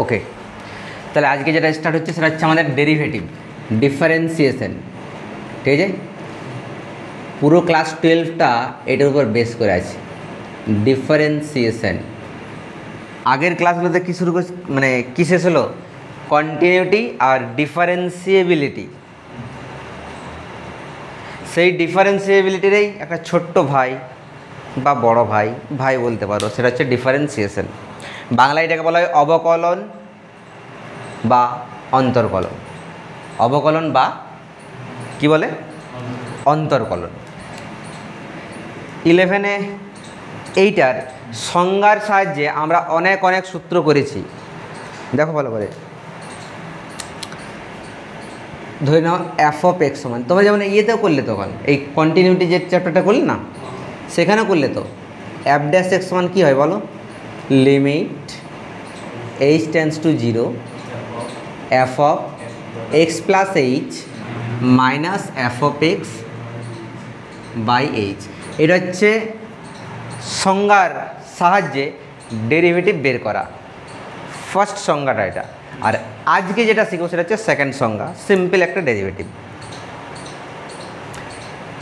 ওকে, তাহলে আজকে যেটা স্টার্ট হচ্ছে সেটা হচ্ছে আমাদের ডেরিভেটিভ, ডিফারেন্সিয়েশন। ঠিক আছে, পুরো ক্লাস 12টা এটার উপর বেস করে আছে, ডিফারেন্সিয়েশন। আগের ক্লাসগুলোতে কী শুরু মানে কী শেষ হলো? কন্টিনিউটি আর ডিফারেন্সিয়েবিলিটি। সেই ডিফারেন্সিয়েবিলিটিরই একটা ছোট্ট ভাই বা বড় ভাই, ভাই বলতে পারো, সেটা হচ্ছে ডিফারেন্সিয়েশন। বাংলায় এটাকে বলা হয় অবকলন বা অন্তর্কলন। অবকলন বা কি বলে? অন্তর্কলন। 11-এ এইটার সংজ্ঞার সাহায্যে আমরা অনেক অনেক সূত্র করেছি। দেখো ভালো করে, ধরে নাও এফ অফ এক্স সমান, তোমরা যেমন ইয়েতেও করলে, তখন এই কন্টিনিউটি যে চ্যাপ্টারটা করলে না, সেখানেও করলে তো এফ ড্যাশ এক্স সমান কী হয় বলো? Limit h tends to 0 f of x plus h minus f of x by h. এটা হচ্ছে সংজ্ঞার সাহায্যে ডেরিভেটিভ বের করা, ফার্স্ট সংজ্ঞাটা এটা। আর আজকে যেটা শিখবো সেটা হচ্ছে সেকেন্ড সংজ্ঞা, সিম্পল একটা ডেরিভেটিভ।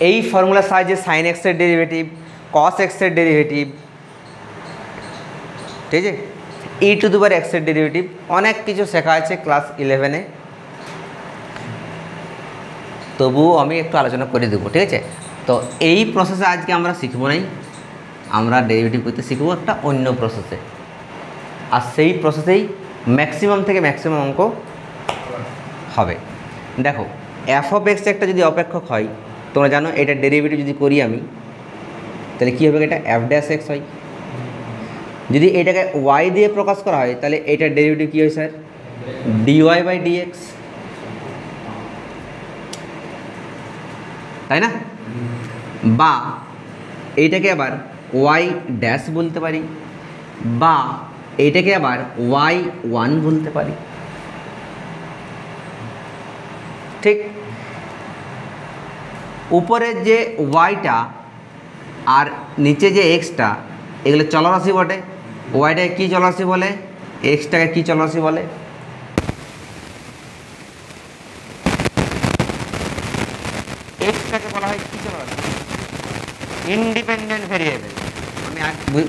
এই ফর্মুলার সাহায্যে সাইন এক্সের ডেরিভেটিভ, কস এক্সের ডেরিভেটিভ, ঠিক আছে, ই টু দি পাওয়ার এক্সের ডেরিভেটিভ, অনেক কিছু শেখা আছে ক্লাস 11-এ। তবুও আমি একটু আলোচনা করে দেবো, ঠিক আছে। তো এই প্রসেসে আজকে আমরা শিখবো নাই, আমরা ডেরিভেটিভ করতে শিখবো একটা অন্য প্রসেসে। আর সেই প্রসেসেই ম্যাক্সিমাম থেকে ম্যাক্সিমাম অঙ্ক হবে। দেখো, এফ অফ এক্স একটা যদি অপেক্ষক হয়, তোমরা জানো এটা ডেরিভেটিভ যদি করি আমি, তাহলে কী হবে? এটা এফ ড্যাশ এক্স হয়। যদি এটাকে ওয়াই দিয়ে প্রকাশ করা হয়, তাহলে এটার ডেরিভেটিভ কী হয় স্যার? ডিওয়াই বাই ডিএক্স, তাই না? বা এইটাকে আবার ওয়াই ড্যাশ বলতে পারি, বা এইটাকে আবার ওয়াই ওয়ান বলতে পারি। ঠিক, উপরের যে ওয়াইটা আর নিচে যে এক্সটা, এগুলো চলরাশি বটে। ওয়াইটাকে কী চলরাশি বলে? এক্সটাকে কী চলরাশি বলে? এক্সটাকে বলা হয় কী চলরাশি? Independent variable. আমি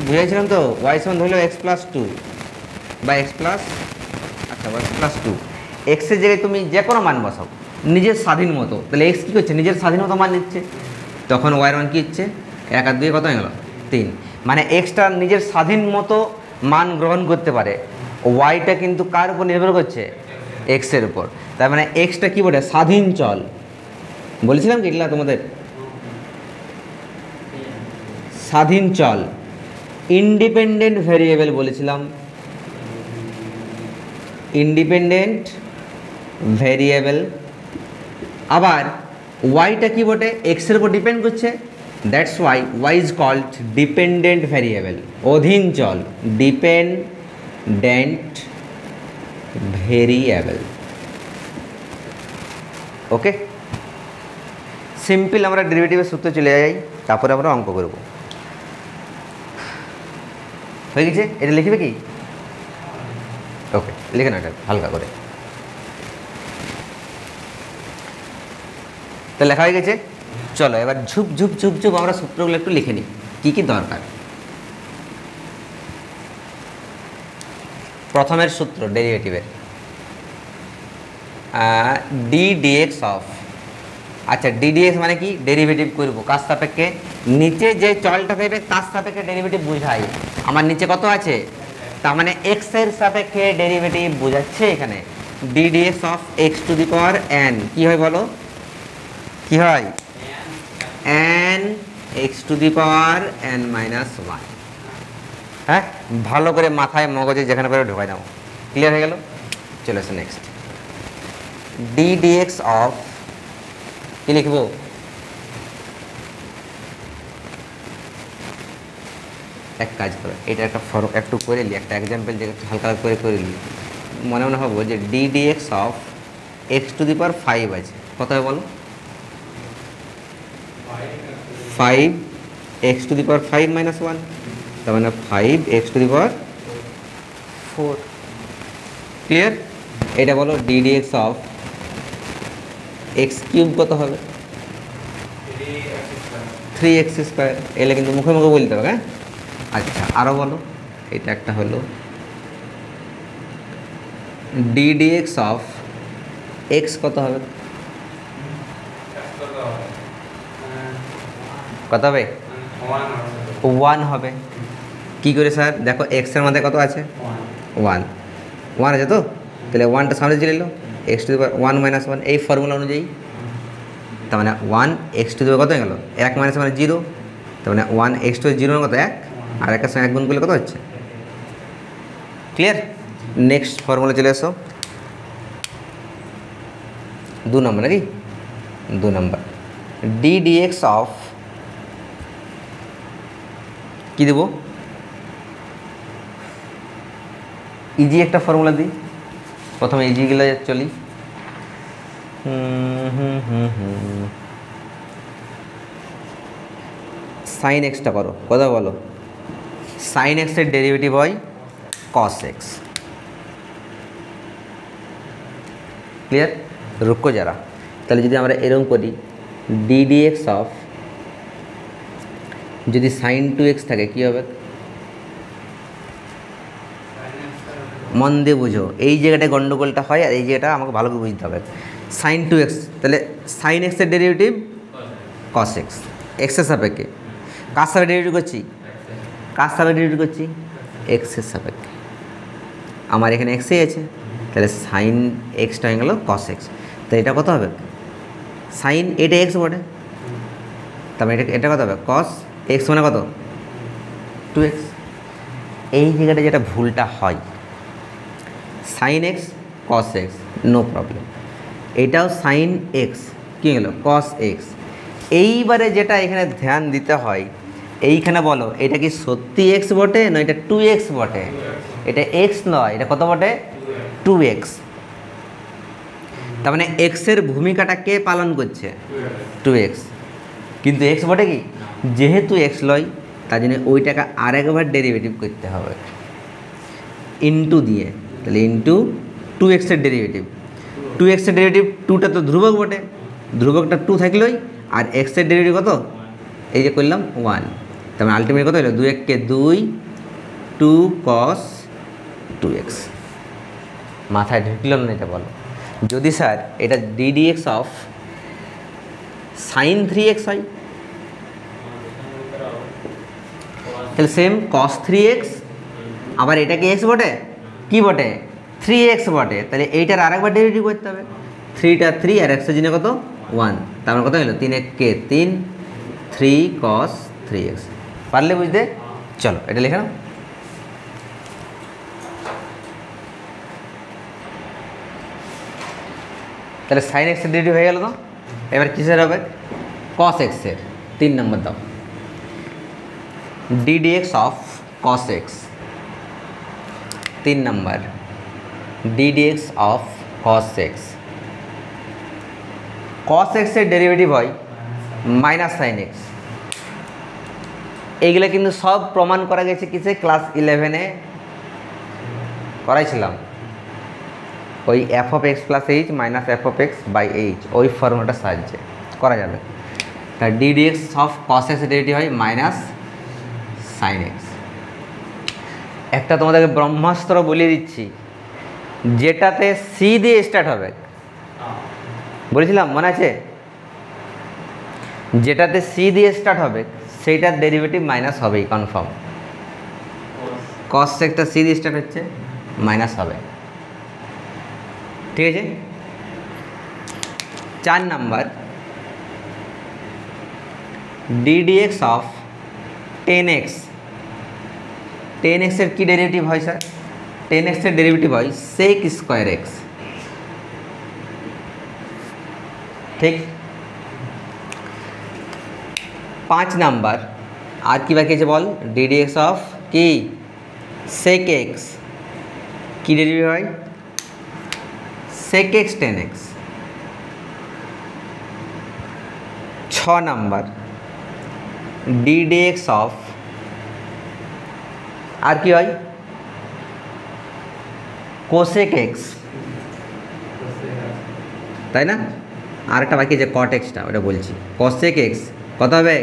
বুঝাইছিলাম তো, ওয়াই সমান ধরল এক্স প্লাস 2 বা এক্স প্লাস, আচ্ছা এক্স প্লাস 2। এক্সের জায়গায় তুমি যে কোনো মান বসাও নিজের স্বাধীন মতো, তাহলে এক্স কী করছে? নিজের স্বাধীন মতো মান নিচ্ছে। তখন ওয়াইয়ের মান কী হচ্ছে? 1 আর 2 কত হয়ে গেল? 3। মানে এক্সটা নিজের স্বাধীন মতো মান গ্রহণ করতে পারে, ওয়াইটা কিন্তু কার উপর নির্ভর করছে? এক্সের উপর। তার মানে এক্সটা কী বলে? স্বাধীন চল। বলেছিলাম কি এগুলা তোমাদের? স্বাধীন চল, ইন্ডিপেন্ডেন্ট ভেরিয়েবল বলেছিলাম। Independent variable. আবার ওয়াইটা কি বটে? এক্সের উপর ডিপেন্ড করছে, that's y y is called dependent variable, অধীন চল, ডিপেন্ডেন্ট ভেরিয়েবল। ওকে, সিম্পল আমরা ডেরিভেটিভের সূত্রে চলে যাই, তারপরে আমরা অঙ্ক করব। হয়ে গেছে? এটা লিখবে কি? ওকে, লিখে না এটা হালকা করে। তো লেখা হয়ে গেছে, চলো এবার ঝুপ ঝুপ ঝুপ ঝুপ আমরা সূত্রগুলো একটু লিখে নিই, কী কী দরকার। প্রথমের সূত্র ডেরিভেটিভের, ডি ডিএক্স অফ, আচ্ছা ডিডিএক্স মানে কি? ডেরিভেটিভ করব কার সাপেক্ষে? নিচে যে চলটা দেবে তার সাপেক্ষে ডেরিভেটিভ বোঝাই। আমার নিচে কত আছে? তার মানে এক্স এর সাপেক্ষে ডেরিভেটিভ বোঝাচ্ছে এখানে। D dx of x to the power n, কী হয় বলো? কী হয়? N x to the power n minus 1। হ্যাঁ, ভালো করে মাথায় মগজে যেখানে করে ঢোকাই দাও। ক্লিয়ার হয়ে গেল? চলে আসে নেক্সট। ডি ডিএক্স অফ, কি লিখবো? এক কাজ করো, এটা একটা ফরক একটু করে নিই, একটা এক্সাম্পল যে হালকা করে করে নিই। মনে মনে ভাবো যে d dx of x to the power 5 আছে, কত হবে বলো? 5 x to the power 5 minus 1, তার মানে 5 x to the power 4। Clear? এটা বলো d d x of x cube কত হবে? 3x²। এলে কিন্তু মুখে মুখে বলতে হবে। হ্যাঁ, আচ্ছা আরও বলো। এটা একটা হলো D d x of x কত হবে? কত হবে? 1 হবে। কী করে স্যার? দেখো এক্সের মধ্যে কত আছে? 1 আছে তো, তাহলে 1টা সামনে চলে এলো, এক্স টু দি পাওয়ার 1 - 1 এই ফর্মুলা অনুযায়ী। তার মানে 1 এক্স টু দি পাওয়ার কত হয়ে গেল? 1 - 1 0। তার মানে 1 এক্স টু 0 কত? 1। আর একের সঙ্গে 1 গুণ করলে কত হচ্ছে? ক্লিয়ার? নেক্সট ফর্মুলা চলে এসো, 2 নম্বর নাকি? 2 number d d x of কী দেবো? ইজি একটা ফর্মুলা দিই। প্রথমে ইজিগুলো চলি। সাইন এক্সটা করো, কথা বলো। সাইন এক্সের ডেরিভেটিভ হয় কস এক্স। ক্লিয়ার? রুকো যারা। তাহলে যদি আমরা এরকম করি ডি ডি এক্স অফ, যদি সাইন 2x থাকে কী হবে? মন দিয়ে বুঝো, এই জায়গাটায় গণ্ডগোলটা হয়, আর এই জায়গাটা আমাকে ভালো করে বুঝতে হবে। সাইন 2x, তাহলে সাইন এক্সের ডেরিভেটিভ কস এক্স, এক্সের সাপেক্ষে। কার সাপেক্ষে ডেরিভেটিভ করছি? কার সাপেক্ষে ডেরিভেটিভ করছি? এক্সের সাপেক্ষে। আমার এখানে এক্সই আছে, তাহলে সাইন এক্সটা হয়ে গেল কস এক্স। তো এটা কত হবে? সাইন, এটা এক্স বটে, তারপরে এটা কত হবে? কস এক্স মানে কত? 2x। এই জায়গাটা যেটা ভুলটা হয়, sine x cos x no problem, এটাও সাইন এক্স কী গেল? Cos x. এইবারে যেটা এখানে ধ্যান দিতে হয়, এইখানে বলো এটা কি সত্যি এক্স বটে না এটা 2x বটে? এটা এক্স নয়, এটা কত বটে? 2x। তার মানে এক্সের ভূমিকাটা কে পালন করছে? 2x। কিন্তু এক্স বটে কি? যেহেতু এক্স লয়, তার জন্য ওইটাকে আরেকবার ডেরিভেটিভ করতে হবে ইন্টু দিয়ে। তাহলে ইন্টু 2x-এর ডেরিভেটিভ। 2x-এর ডেরিভেটিভ, 2টা তো ধ্রুবক বটে, ধ্রুবকটা 2 থাকলেই, আর এক্সের ডেরিভেটিভ কত? এই যে করলাম 1। তার মানে আলটিমেট কত হলো? 2 × 1 = 2, 2 cos 2x। মাথায় ঢুকল না এটা বলো? যদি স্যার এটা D d x of sign 3x হয়, তাহলে সেম cos 3x, আবার এটা কি এক্স বটে? কী বটে? 3x বটে, তাহলে এইটার আরেকবার ডেরিভেটিভ করতে হবে। 3টা 3 আর এক্সের জন্য কত? 1। তার মানে কত হলো? 3 × 1 = 3, 3 cos 3x। পারলে বুঝতে? চলো এটা লিখে নাও। তাহলে সাইন এক্সের ডেরিভেটিভ হয়ে গেল তো। এবার কিসের হবে? কস এক্সের। 3 নম্বর দাও, d d x of cos x. 3 number d d x of cos x. Cos এক্সের ডেরিভেটিভ হয় মাইনাস সাইন এক্স। এইগুলো কিন্তু সব প্রমাণ করা গেছে কিসে? ক্লাস 11-এ করাইছিলাম, ওই f(x + h - f(x/h) ওই ফর্মুলাটার সাহায্যে করা যাবে। তাই ডি ডি এক্স অফ কস এক্সের ডেরিভেটিভ হয় মাইনাস সাইন এক্স। একটা তোমাদেরকে ব্রহ্মাস্ত্র বলিয়ে দিচ্ছি, যেটাতে সি দিয়ে স্টার্ট হবে, বলেছিলাম মনে আছে? যেটাতে সি দিয়ে স্টার্ট হবে সেইটার ডেরিভেটিভ মাইনাস হবেই কনফার্ম। কস এক্সটা সি দিয়ে স্টার্ট হচ্ছে, মাইনাস হবে। ঠিক আছে? 4 number d d x of 10x। 10x-এর কী ডেরিভেটিভ হয় স্যার? 10x-এর ডেরিভেটিভ হয় sec²x। ঠিক। 5 নাম্বার আর কি বাকি আছে বল? ডি ডি এক্স অফ কি? sec x। কী ডেরিভেটিভ হয়? sec x 10x। 6 number d d x of আর কি হয়? কোসেক এক্স, তাই না? আর একটা বাকি যে কট এক্সটা, ওটা বলছি। কোসেক এক্স কত হবে?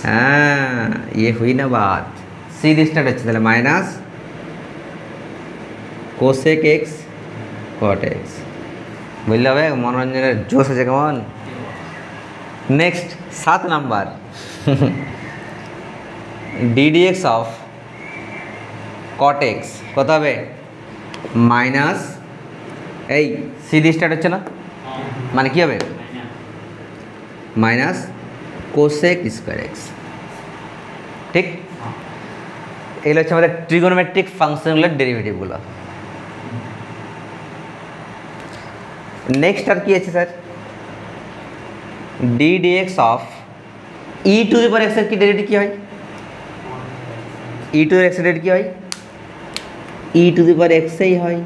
হ্যাঁ, ইয়ে হুই না বাত, সি স্টার্ট হচ্ছে, তাহলে minus cosec x cot x. বুঝলে হবে? মনোরঞ্জনের জোশ আছে কেমন। Next 7 number, ddx of cot x কত হবে? মাইনাস, এই সি দিয়ে স্টার্ট হচ্ছে না, মানে কি হবে? Minus cosec square x. ঠিক, এগুলো হচ্ছে আমাদের ট্রিগোনোমেট্রিক ফাংশনগুলোর ডেরিভেটিভগুলো। নেক্সট আর কি আছে sir? D dx of e to the power এক্সের কি ডেরিভেটিভ কি হয়? ই টু দি এক্সের ডেরিভেটিভ কি হয়? ই টু দি পাওয়ার এক্সেই হয়,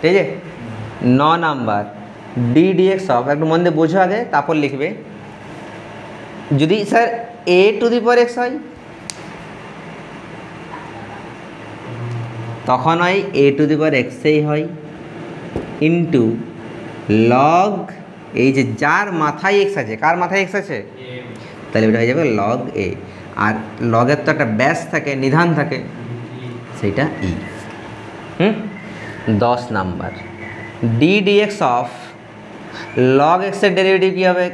ঠিক আছে। 9 নাম্বার, ডি ডিএক্স অফ, একটু মন দিয়ে বোঝো আগে, তারপর লিখবে। যদি sir A to the power x হয় তখন হয় এ টু দি পাওয়ার এক্সেই হয়, ইন্টু লগ, এই যে যার মাথায় এক্স আছে, কার মাথায় এক্স আছে? তাহলে এটা হয়ে যাবে লগ এ। আর লগের তো একটা ব্যাস থাকে, নিধান থাকে, সেইটা e. 10 number, d dx of log এক্সের ডেরিভেটিভ কী হবে?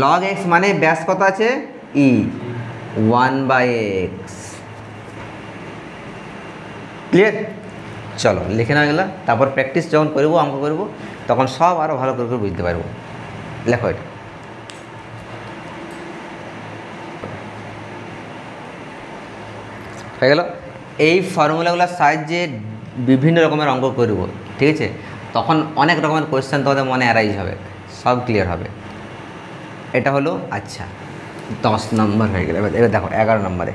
লগ এক্স মানে ব্যাস কত আছে? E, 1/x। ক্লিয়ার? চলো লিখে না গেল, তারপর প্র্যাকটিস যখন করবো, অঙ্ক করবো, তখন সব আরও ভালো করে বুঝতে পারবো। লেখো এটা। হয়ে গেল। এই ফর্মুলাগুলোর সাহায্যে বিভিন্ন রকমের অঙ্ক করব, ঠিক আছে? তখন অনেক রকমের কোয়েশ্চেন তোমাদের মনে অ্যারাইজ হবে, সব ক্লিয়ার হবে। এটা হলো, আচ্ছা 10 নম্বর হয়ে গেল। এবার দেখো 11 নম্বরে,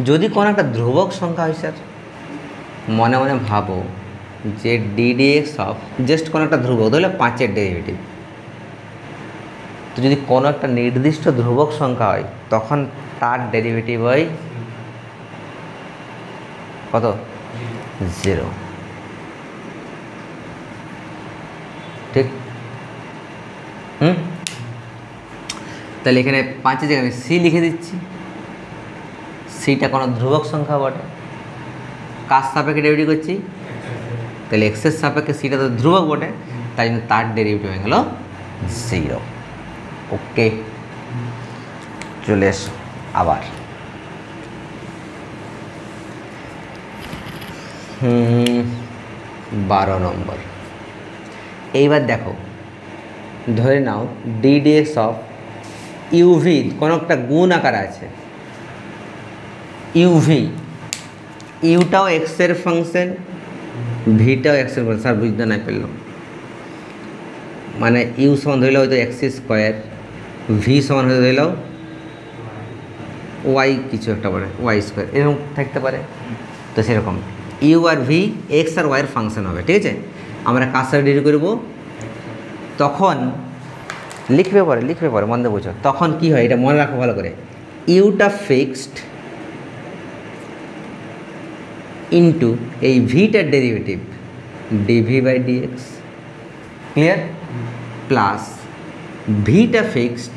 যদি কোনো একটা ধ্রুবক সংখ্যা হয় স্যার, মনে মনে ভাবো যে ডিডিএক্স অফ জাস্ট কোনো একটা ধ্রুবক, ধরলে 5-এর ডেরিভেটিভ। তো যদি কোনো একটা নির্দিষ্ট ধ্রুবক সংখ্যা হয় তখন তার ডেরিভেটিভ হয় কত? 0। ঠিক, তাহলে এখানে 5-এর জায়গায় আমি সি লিখে দিচ্ছি। সিটা কোনো ধ্রুবক সংখ্যা বটে, কার সাপেক্ষে ডেরিভেটিভ করছি? তাহলে এক্সের সাপেক্ষে সিটা তো ধ্রুবক বটে, তাই জন্য তার ডেরিভেটিভ হয়ে গেল 0। ওকে, চলে এসো আবার। 12 নম্বর, এইবার দেখো, ধরে নাও ডিডিএক্স অফ ইউভি কোনো একটা গুণ আকার আছে, ইউভি, ইউটাও এক্সের ফাংশন, ভিটাও এক্সের ফাংশন। স্যার বুঝতে না পারলাম, মানে ইউ সমান ধরে হয়তো এক্স স্কোয়ার, ভি সমান হয়তো ধরে ওয়াই কিছু একটা পারে, ওয়াই স্কোয়ার, এরকম থাকতে পারে। তো সেরকম ইউ আর ভি এক্স আর ওয়াইয়ের ফাংশন হবে, ঠিক আছে? আমরা কার সাথে ডিল করবো, তখন লিখবে পরে মন দিয়ে বোঝো। তখন কি হয় এটা মনে রাখো ভালো করে, ইউটা ফিক্সড ইন্টু এই ভিটার derivative dv by dx, clear? Plus ভিটা ফিক্সড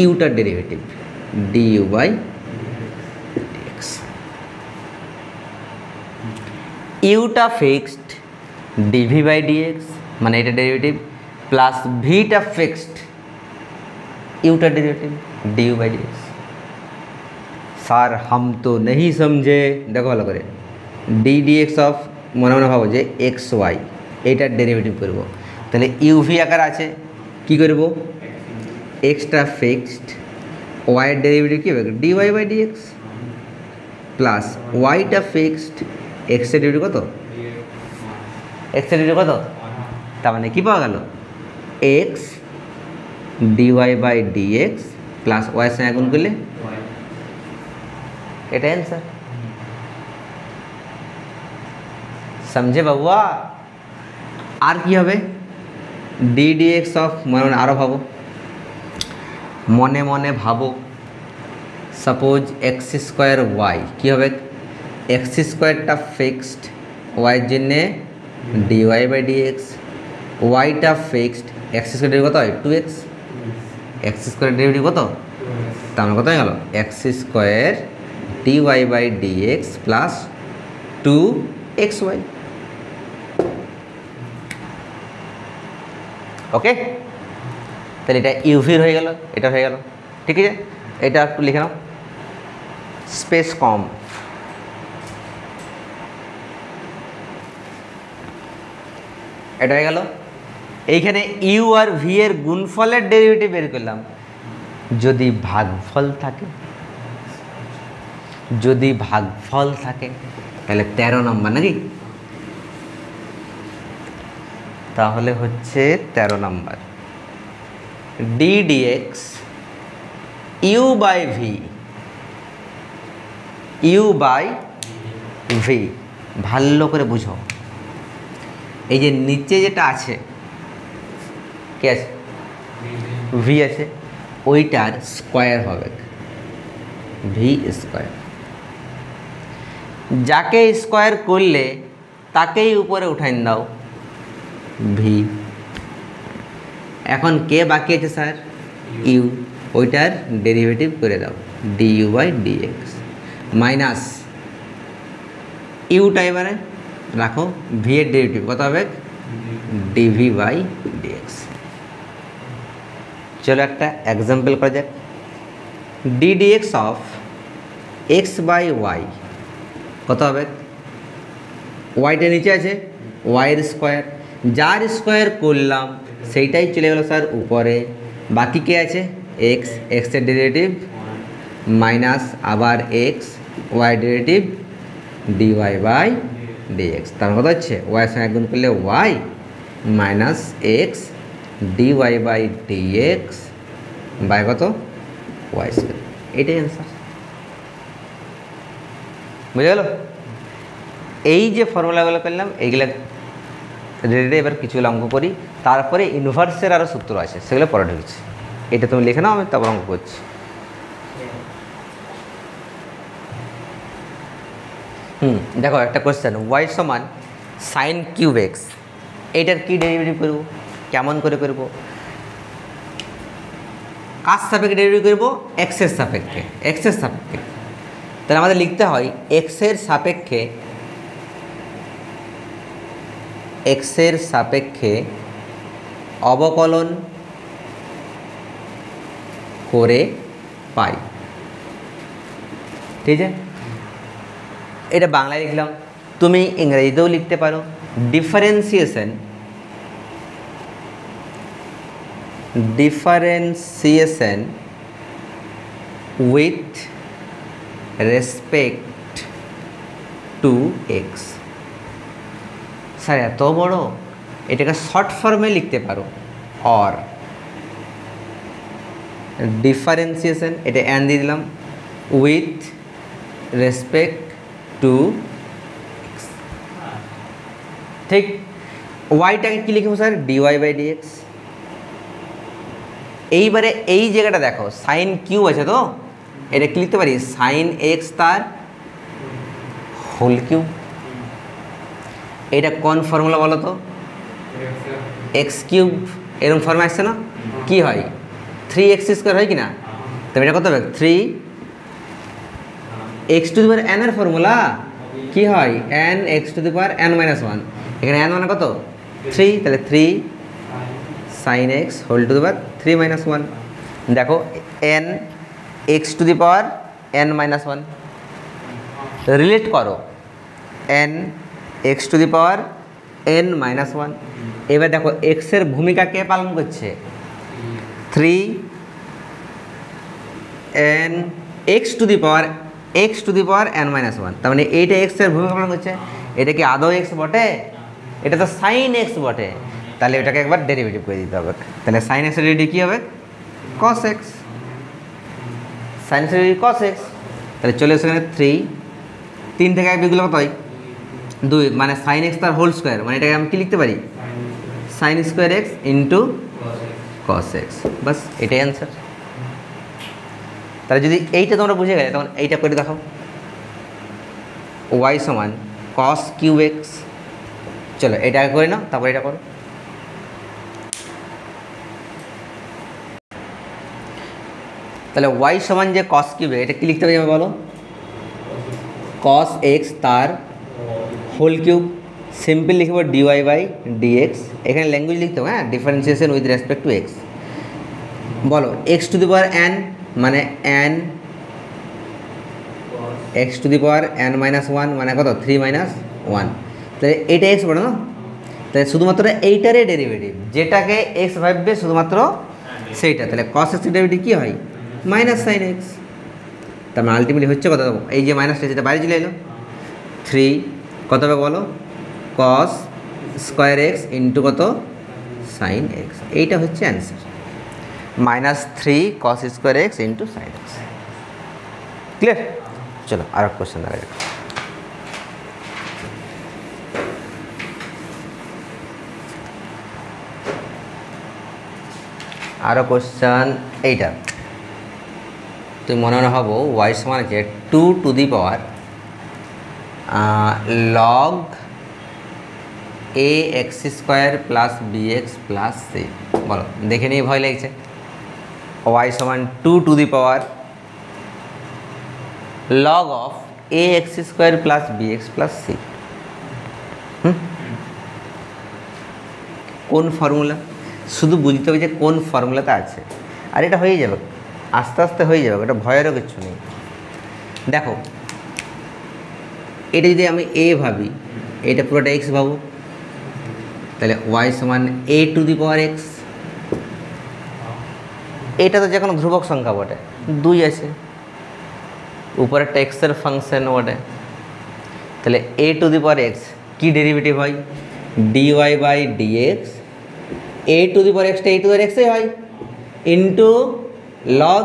ইউটার ডেরিভেটিভ ডিইউ বাই ডিএক্স। ইউটা ফিক্সড ডিভি বাই ডিএক্স মানে এটা ডেরিভেটিভ, प्लस भीटा फिक्स्ड यूटा derivative d u by d x. Sir हम तो नहीं समझे, देखो भालो करे डी डी एक्स अफ मन मन भाव जे एक्स वाई एटार डेरिवेटिव करब, ताहले इउ भि आकार आछे कि करब एक्सटा फिक्सड वाई डेरिवेटिव कि होबे d y by d x plus वाईटा फिक्सड एक्स एर डेरिवेटिव कत एक्स एर डेरिवेटिव कत तार माने कि पाওয়া গেল x d y by d x plus y संगे गुण करले এটা आंसर। समझे बाबुआ? আর কি হবে ডি ডি এক্স অফ মনে মনে আরও ভাবো, মনে মনে ভাবো সাপোজ এক্স স্কোয়ার ওয়াই কী হবে, এক্স স্কোয়ারটা ফিক্সড, ওয়াইয়ের জন্যে ডিওয়াই বাই ডিএক্স, ওয়াইটা ফিক্সড, এক্স স্কোয়ার ডেরিভেটিভ কত হয় 2x, এক্স স্কোয়ার ডেরিভেটিভ কত, তার মানে কত হয়ে গেল x square dy by dx plus 2xy। Okay, তাহলে এটা ইউভির হয়ে গেল, এটা হয়ে গেল। ঠিক আছে, এটা একটু লিখে নাও, স্পেস কম। এটা হয়ে গেল। এইখানে ইউ আর ভি এর গুণফলের ডেরিভেটিভ বের করলাম, যদি ভাগফল থাকে, যদি ভাগফল থাকে তাহলে 13 নম্বর নাকি, তাহলে হচ্ছে 13 নম্বর d dx u by v, u by v. ভালো করে বুঝো, এই যে নিচে যেটা আছে কে আছে, ভি আছে, ওইটার স্কোয়ার হবে ভি স্কোয়ার। যাকে স্কোয়ার করলে তাকেই উপরে উঠাই দাও ভি। এখন কে বাকি আছে স্যার, ইউ, ওইটার ডেরিভেটিভ করে দাও d u by dx minus ইউটা এবারে রাখো, ভি এর ডেরিভেটিভ কত হবে ডিভি বাই ডিএক্স। চলো একটা এক্সাম্পল করা যাক, d dx of x by y কত হবে, ওয়াইটা নিচে আছে, ওয়াইয়ের স্কোয়ার, যার স্কোয়ার করলাম সেইটাই চলে গেল স্যার উপরে, বাকি কে আছে এক্স, এক্সের ডেরিভেটিভ মাইনাস আবার x, y derivative dy by dx. তার কথা হচ্ছে ওয়াইয়ের সঙ্গে গুণ করলে y minus x dy by dx by কত ওয়াই স্কোয়ার। এটাই অ্যান্সার, বুঝে গেল। এই যে ফর্মুলাগুলো করলাম এইগুলো রেডি, এবার কিছুগুলো অঙ্ক করি, তারপরে ইনভার্সের আরও সূত্র আছে সেগুলো পরে ঢুকছে। এটা তুমি লিখে নাও, আমি তারপর অঙ্ক করছি। দেখো একটা কোয়েশ্চেন, ওয়াই সমান সাইন কিউব এক্স, এইটার কী ডেরিভেটিভ করব, কেমন করে করব, কার সাপেক্ষে ডেরিভেটিভ করব, এক্সের সাপেক্ষে, এক্সের সাপেক্ষে। তাহলে আমাদের লিখতে হয় এক্সের সাপেক্ষে, এক্সের সাপেক্ষে অবকলন করে পাই। ঠিক আছে, এটা বাংলায় লিখলাম, তুমি ইংরেজিতেও লিখতে পারো। Differentiation, differentiation with respect to x. Sir এত বড়, এটাকে শর্ট ফর্মে লিখতে পারো, অর ডিফারেন্সিয়েশন, এটা অ্যান দিয়ে দিলাম, উইথ রেসপেক্ট টু এক্স। ঠিক, ওয়াইটাকে কী লিখবো স্যার, ডিওয়াই বাই ডিএক্স। এইবারে এই জায়গাটা দেখো, সাইন কিউ আছে তো, এটা কি লিখতে পারি, সাইন এক্স তার হোল কিউ। এটা কোন ফর্মুলা বলো তো, এক্স কিউব, এরকম ফর্মে আসছে না, কি হয় 3x স্কোয়ার হয় কি না, তবে এটা কত হবে 3x two the power n এর ফর্মুলা কি হয় n x to the power n minus 1, এখানে n মানে কত 3, তাহলে 3 sin x whole to the power 3 minus 1। দেখো n x to the power n minus 1 relate করো, n x to the power n minus 1। এবার দেখো x এর ভূমিকা কে পালন করছে, 3 n x to the power n minus 1, তার মানে এইটা x এর ভূমিকা পালন করছে। এটা কি আদৌ x বটে, এটা তো সাইন x বটে, তাহলে এটাকে একবার ডেরিভেটিভ করে দিতে হবে। তাহলে সাইন x এর ডেরিভেটিভ কী হবে, cos x, সাইন x এর ডেরিভেটিভ cos x। তাহলে চলে এসে এখানে 3 থেকে 1 বিগুলো কত হয় 2, মানে সাইন x তার হোল স্কোয়ার, মানে এটাকে আমি কী লিখতে পারি, sine square x into cos x, বাস এটাই অ্যান্সার। তাহলে যদি এইটা তোমরা বুঝে গেলে তখন এইটা করে দেখো, ওয়াই সমান কস কিউব এক্স। চলো এটা করে নাও, তারপর এটা করো। তাহলে ওয়াই সমান যে কস কিউব, এটা কি লিখতে হবে বলো? কস এক্স তার হোল কিউব, সিম্পল লিখব ডিওয়াই বাই ডিএক্স। এখানে ল্যাঙ্গুয়েজ লিখতে হবে, হ্যাঁ, differentiation with respect to x. বলো x to the power n মানে n, x to the power n minus one মানে কত? 3 মাইনাস 1। তাহলে এইটা এক্স বলো না, তাহলে শুধুমাত্র এইটারে ডেরিভেটিভ, যেটাকে এক্স ভাববে শুধুমাত্র সেইটা। তাহলে কস এক্স ডেরিভেটিভ কী হয়? Minus sine x. তার মানে আলটিমেটলি হচ্ছে কত? এই যে মাইনাসটা যেটা বাইরে চলে এলো, 3 কত হবে বলো? কস স্কোয়ার এক্স ইন্টু কত? Sine x. এইটা হচ্ছে answer, -3 cos square x into sine x. Clear? চলো আর এক কোশ্চেন দেখা যাক। আরও কোশ্চেন এইটা, তুমি মনে মনে হবো ওয়াই সমান আছে 2 to the power log a x square plus b x plus c. বলো, দেখে নিয়ে ভয় লাগছে। ওয়াই সমান 2 to the power log of a x square plus b x plus c. কোন ফর্মুলা? শুধু বুঝতে হবে যে কোন ফর্মুলাতে আছে, আর এটা হয়ে যাবে, আস্তে আস্তে হয়ে যাবে, এটা ভয়েরও কিছু নেই। দেখো এটা যদি আমি এ ভাবি, এটা পুরোটা এক্স ভাবো, তাহলে ওয়াই সমান এ টু দি পাওয়ার এক্স। এটা তো যে কোনো ধ্রুবক সংখ্যা বটে, 2 আছে, উপরেরটা এক্সের ফাংশন বটে। তাহলে a to the power x কী ডেরিভেটিভ হয়? Dy by dx. A to the power এক্সটা এ টু দি পাওয়ার এক্সই হয় ইন্টু লগ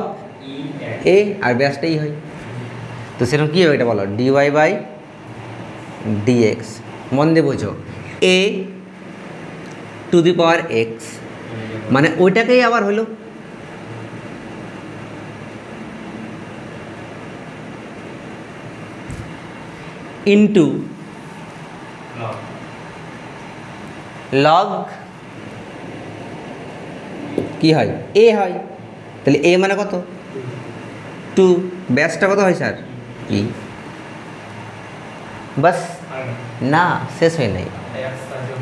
এ, আর ব্যাসটাই হয়। তো সেরকম কী হবে এটা বলো? Dy by dx. মন দিয়ে বোঝো, এ টু দি পাওয়ার এক্স মানে ওইটাকেই আবার হলো ইন্টু লগ কি হয়? এ হয়। তাহলে এ মানে কত? 2। ব্যাসটা কত হয় স্যার? কি? বাস না, শেষ হয় নাই।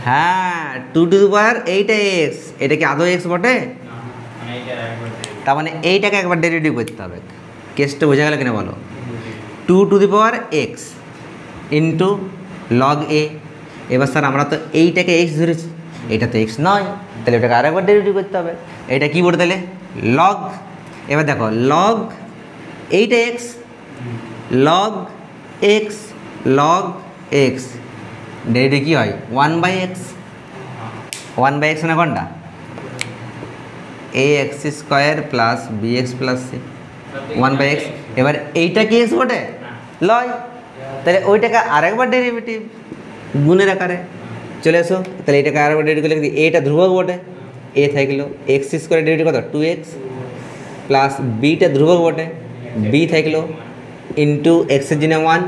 হ্যাঁ, 2 টু দি পাওয়ার এইটা এক্স, এটা কি আদৌ এক্স বটে? তার মানে এইটাকে একবার ডেরিভেটিভ করতে হবে। কেসটা বোঝা গেল কিনা বলো? 2 to the power x into log a. এবার স্যার আমরা তো এইটাকে এক্স ধরেছি, এটা তো এক্স নয়, তাহলে এটাকে আরেকবার ডেরিভেটিভ করতে হবে। এটা কী বলতে? তাহলে লগ। এবার দেখো লগ এইটা x, log x, log x derivative কী হয়? 1/x। 1/x মানে কোনটা? A x square plus b x plus c, 1/x। এবার এইটা কি এক্স বটে? লয়, তাহলে ওইটাকে আরেকবার ডেরিভেটিভ গুণের আকারে চলে এসো। তাহলে এটাকে আরেকবার ডেরিভেটিভ লিখে দিই, এটা ধ্রুবক বটে, এ থাকলো এক্স স্কোয়ার ডেরিভেটিভ কত? 2x প্লাস বিটা ধ্রুবক বটে, বি থাকলো ইন্টু এক্সের জন্য 1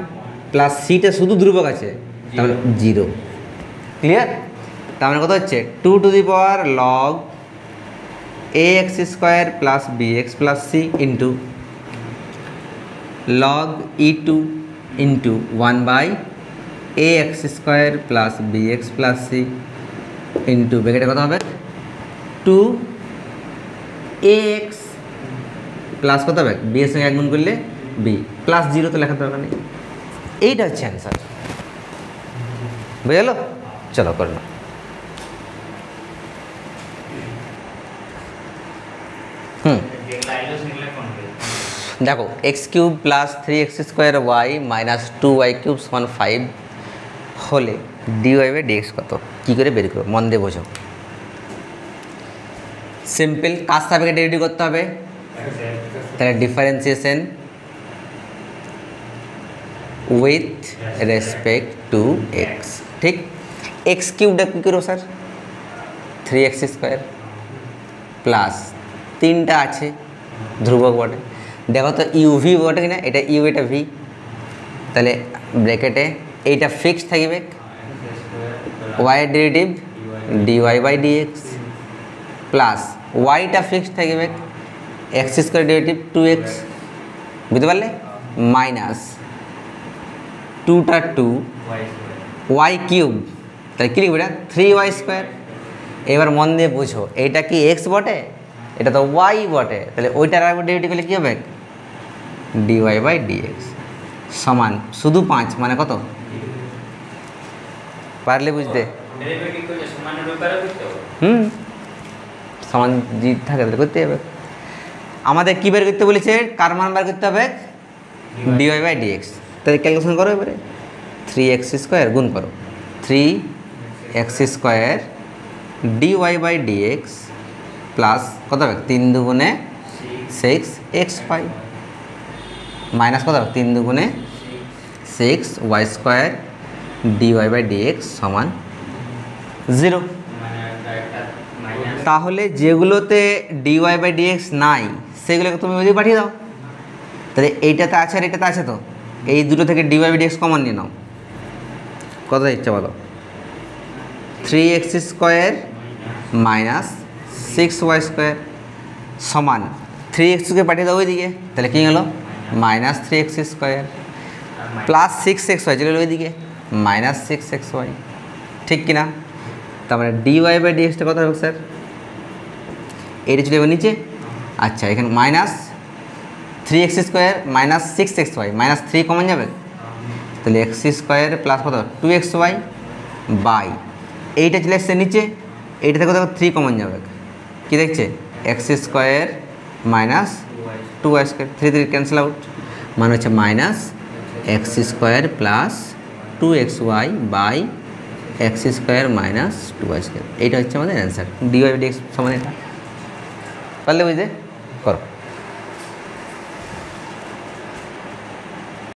প্লাস সিটা শুধু ধ্রুবক আছে, তার মানে 0। ক্লিয়ার? তার মানে কত হচ্ছে? 2 to the power log a x square plus b x plus c into log E2 into 1/এ x square plus b x plus c into ব্র্যাকেটে কত হবে? 2ax প্লাস কত হবে? বি এর সঙ্গে 1 গুণ করলে বি প্লাস 0, তো লেখার দরকার নেই। এইটা হচ্ছে অ্যান্সার। বুঝে গেল? চলো করে নাও। দেখো x cube plus 3x square y minus 2y cube সমান 5 হলে ডিওয়াই বাই ডিএক্স কত? কী করে বের করো? মন দিয়ে বোঝো। সিম্পল, কাজ সাপেক্ষে ডেরিভেটিভ করতে হবে, তাহলে differentiation with respect to x. ঠিক, এক্স কিউবটা কী করবো স্যার? 3x স্কোয়ার প্লাস 3টা আছে ধ্রুবক বটে, দেখো তো ইউভি বটে কিনা, এটা ইউ এটা ভি, তাহলে ব্র্যাকেটে এইটা ফিক্সড থাকবে ওয়াইয়ের derivative dy by dx plus ওয়াইটা ফিক্সড থাকবে এক্স স্কোয়ার ডেরিভেটিভ 2x, বুঝতে পারলে, মাইনাস 2টা 2 ওয়াই কিউব, তাহলে কী লিখবে এটা 3y স্কোয়ার। এবার মন দিয়ে বুঝো, এইটা কি এক্স বটে, এটা তো ওয়াই বটে, তাহলে ওইটার আর ডেরিভেটিভ হলে কী হবে ডিওয়াই বাই ডিএক্স সমান শুধু 5 মানে কত, পারলে বুঝতে, সমান জি থাকে তাহলে করতে হবে। আমাদের কী বের করতে বলেছে, কার মান বার করতে হবে ডিওয়াই বাই ডিএক্স, তাহলে ক্যালকুলেশন করো এবারে 3x স্কোয়ার গুণ করো 3x square dy by dx plus কত হবে 3 দুগুণে 6x5 মাইনাস কত হবে 3 দুগুণে 6y square dy by dx সমান 0। তাহলে যেগুলোতে ডিওয়াই বাই ডিএক্স নাই সেগুলোকে তুমি ওইদিকে পাঠিয়ে দাও, তাহলে এইটাতে আছে আর এটাতে আছে, তো এই দুটো থেকে ডিওয়াই বাই ডিএক্স কমন নিয়ে নাও, কত ইচ্ছা বলো 3x square minus 6y square সমান 3xকে পাঠিয়ে দাও ওইদিকে, তাহলে কী হলো minus 3x square plus 6xy চলে গেলো ওইদিকে মাইনাস 6xy, ঠিক কিনা? তার মানে ডিওয়াই বাই ডিএক্সটা কত হবে স্যার, এইটা চলে যাবে নিচে, আচ্ছা এখানে minus 3x square minus 6xy minus 3 common যাবে, তাহলে x স্কোয়ার প্লাস কত 2xy বাই এইটা চলে এসছে নিচে, এইটা থেকে দেখো 3 কমন যাবে, কী দেখছে x square minus 2y square 3 3 cancel out, মানে হচ্ছে minus x square plus 2xy by x square minus 2y square, এইটা হচ্ছে আমাদের অ্যান্সার ডিওয়াই বাই ডিএক্স সমান এটা, পারলে বুঝতে করো।